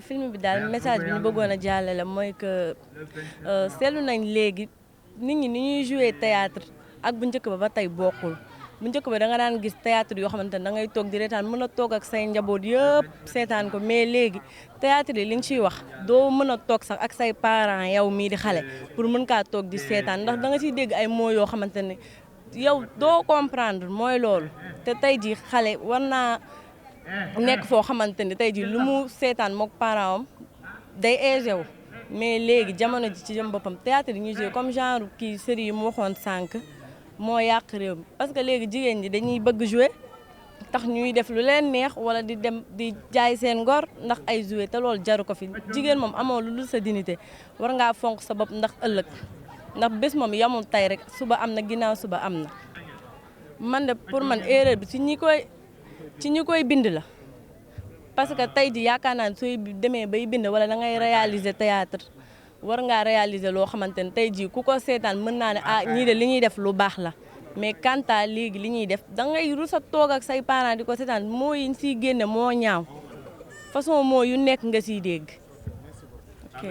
film bi daal message bi ñu bëggoon a jàllale mooy que seetlu nañ léegi nit ñi ni ñuy jouer théâtre ak bu njëkk ba tey bokkul bu njëkk ba da nga daan gis théâtre yoo xamante ne da ngay toog di reetaan mën a toog ak say njaboot yëpp seetaan ko mais léegi théâtre yi li ñu ciy wax doo mën a toog sax ak say parents yow mii di xale pour mën kaa toog di seetaan ndax da nga ciy dégg ay mots yoo xamante ne yow doo comprendre mooy loolu te tey ji xale war naa nekk foo xamante ni tey ji lu mu seetaan mook parent am day aisé wu mais léegi jamono ji ci jëm boppam théâtre yi ñuy joué comme genre kii série yi mu waxoon sànq moo yàq réew mi parce que léegi jigéen ñi dañuy bëgg joué tax ñuy def lu leen neex wala di dem di jaay seen ngor ndax ay joué te loolu jaru ko fi jigéen moom amoo lu dul sa dignité war ngaa fonk sa bopp ndax ëllëg ndax bés moom yamul tey rek suba am na ginnaaw suba am na man de pour man erreur bi ci ñi koy bind la parce que tey ji yaakaar naa ne sooy demee bay bind wala da ngay réaliser théâtre war ngaa réaliser loo xamante ne tey jii ku ko seetaan mën naa ne ñii de li ñuy def lu baax la mais kanta léegi li ñuy def da ngay rus a toog ak say parents di ko seetaan moo yi siy génne moo ñaaw façon moo yu nekk nga siy dégg ok